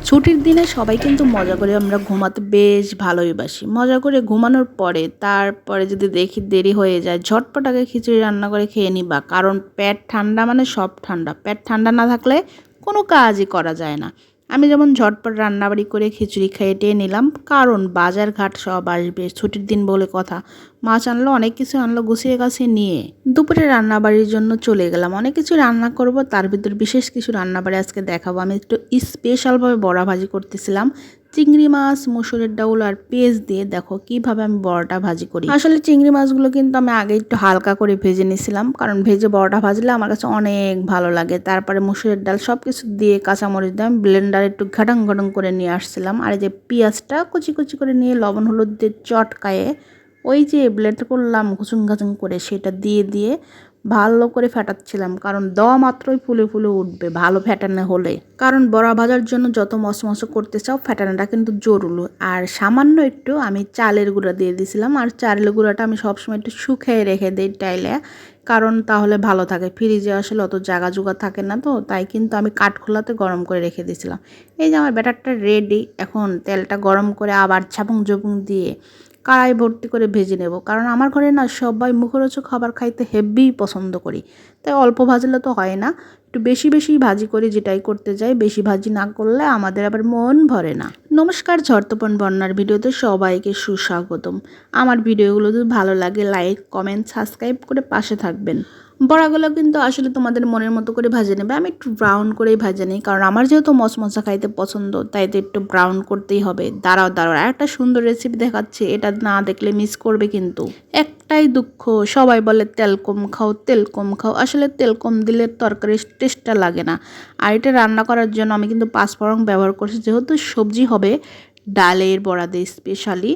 ছুটির দিনে সবাই কিন্তু মজা করে আমরা ঘুমাতে বেশ ভালোই বাসি। মজা করে ঘুমানোর পরে তারপরে যদি দেখি দেরি হয়ে যায়, ঝটপট আগে খিচুড়ি রান্না করে খেয়ে নিবা। কারণ পেট ঠান্ডা মানে সব ঠান্ডা। পেট ঠান্ডা না থাকলে কোনো কাজই করা যায় না। আমি যেমন ঝটপট রান্নাবাড়ি করে খিচুড়ি খেয়ে নিলাম, কারণ বাজার ঘাট সব আসবে, ছুটির দিন বলে কথা। মাছ আনলো, অনেক কিছু আনলো, গুছিয়ে গাছিয়ে নিয়ে দুপুরে রান্নাবাড়ির জন্য চলে গেলাম। অনেক কিছু রান্না করব, তার ভিতর বিশেষ কিছু রান্নাবাড়ি আজকে দেখাবো। আমি একটু স্পেশালভাবে বড়া ভাজি করতেছিলাম। চিংড়ি মাছ, মসুরের ডাউল আর পেঁয়াজ দিয়ে দেখো কিভাবে আমি বড়াটা ভাজি করি। আসলে চিংড়ি মাছগুলো কিন্তু আমি আগে একটু হালকা করে ভেজে নিয়েছিলাম, কারণ ভেজে বড়াটা ভাজলে আমার কাছে অনেক ভালো লাগে। তারপরে মসুরের ডাল সব কিছু দিয়ে কাঁচামরিচ দিয়ে আমি ব্লেন্ডারে একটু ঘাটাং ঘাটাং করে নিয়ে আসছিলাম। আর এই যে পেঁয়াজটা কুচি কুচি করে নিয়ে লবণ হলুদ দিয়ে চটকায়ে ওই যে ব্লেন্ড করলাম ঘুচুং ঘাচুং করে, সেটা দিয়ে ভালো করে ফেটাচ্ছিলাম, কারণ দেওয়া মাত্রই ফুলে ফুলে উঠবে ভালো ফেটানো হলে। কারণ বড়া ভাজার জন্য যত মশমশ করতে চাও, ফেটানোটা কিন্তু জরুরি। আর সামান্য একটু আমি চালের গুঁড়া দিয়ে দিয়েছিলাম, আর চালের গুঁড়াটা আমি সবসময় একটু শুকিয়ে রেখে দিই টাইলে, কারণ তাহলে ভালো থাকে। ফ্রিজে আসলে অত জায়গা জোগা থাকে না, তো তাই কিন্তু আমি কাঠখোলাতে গরম করে রেখে দিয়েছিলাম। এই যে আমার ব্যাটারটা রেডি। এখন তেলটা গরম করে আবার ঝাপুং ঝাপুং দিয়ে কড়াই ভর্তি করে ভেজে নেব, কারণ আমার ঘরে না সবাই মুখরোচক খাবার খাইতে হেব্বি পছন্দ করি। তাই অল্প ভাজলে তো হয় না, একটু বেশি বেশি ভাজি করি। যেটাই করতে যাই বেশি ভাজি না করলে আমাদের আবার মন ভরে না। নমস্কার, ঝড়তপন বন্যার ভিডিওতে সবাইকে সুস্বাগতম। আমার ভিডিওগুলো যদি ভালো লাগে লাইক কমেন্ট সাবস্ক্রাইব করে পাশে থাকবেন। বড়াগুলো কিন্তু আসলে তোমাদের মনের মতো করে ভাজে নেবে। আমি একটু ব্রাউন করেই ভাজে নিই, কারণ আমার যেহেতু মশমশা খাইতে পছন্দ, তাই তো একটু ব্রাউন করতেই হবে। দাঁড়াও আর একটা সুন্দর রেসিপি দেখাচ্ছে, এটা না দেখলে মিস করবে কিন্তু। একটাই দুঃখ, সবাই বলে তেল কম খাও তেল কম খাও, আসলে তেল কম দিলে তরকারির টেস্টটা লাগে না। আর এটা রান্না করার জন্য আমি কিন্তু পাঁচফোড়ন ব্যবহার করছি, যেহেতু সবজি হবে ডালের বড়া দিয়ে স্পেশালি।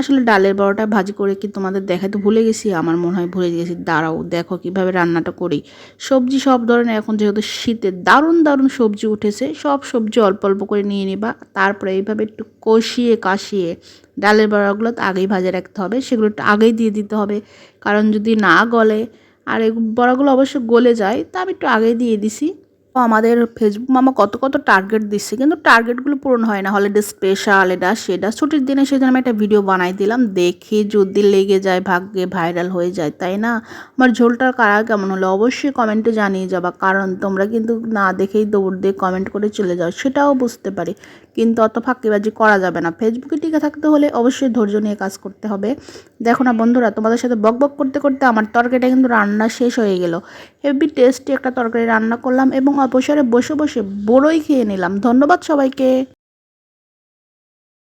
আসলে ডালের বড়াটা ভাজি করে কি তোমাদের দেখাতে ভুলে গেছি? আমার মনে হয় ভুলে গেছি। দাঁড়াও দেখো কিভাবে রান্নাটা করি। সবজি সব ধরনের, এখন যেহেতু শীতে দারুণ দারুণ সবজি উঠেছে, সব সবজি অল্প অল্প করে নিয়ে নিবা। তারপরে এইভাবে একটু কষিয়ে কাশিয়ে ডালের বড়াগুলো তো আগেই ভাজে রাখতে হবে, সেগুলো একটু আগেই দিয়ে দিতে হবে, কারণ যদি না গলে, আর এই বড়াগুলো অবশ্য গলে যায়, তা আমি একটু আগেই দিয়ে দিছি। আমাদের ফেসবুক মামা কত কত টার্গেট দিচ্ছে, কিন্তু টার্গেটগুলো পূরণ হয় না। হলিডে স্পেশাল এটা সেটা, ছুটির দিনে সেজন্য আমি একটা ভিডিও বানাই দিলাম, দেখি যদি লেগে যায়, ভাগ্যে ভাইরাল হয়ে যায়, তাই না? আমার ঝোলটার কালার কেমন হলো অবশ্যই কমেন্টে জানিয়ে যাবা, কারণ তোমরা কিন্তু না দেখেই দৌড় দিয়ে কমেন্ট করে চলে যাও, সেটাও বুঝতে পারি, কিন্তু অত ফাঁকিবাজি করা যাবে না। ফেসবুকে টিকে থাকতে হলে অবশ্যই ধৈর্য নিয়ে কাজ করতে হবে। দেখো না বন্ধুরা, তোমাদের সাথে বক বক করতে করতে আমার তরকারিটা কিন্তু রান্না শেষ হয়ে গেল। হেভি টেস্টি একটা তরকারি রান্না করলাম এবং অবসরে বসে বসে বড়ই খেয়ে নিলাম। ধন্যবাদ সবাইকে।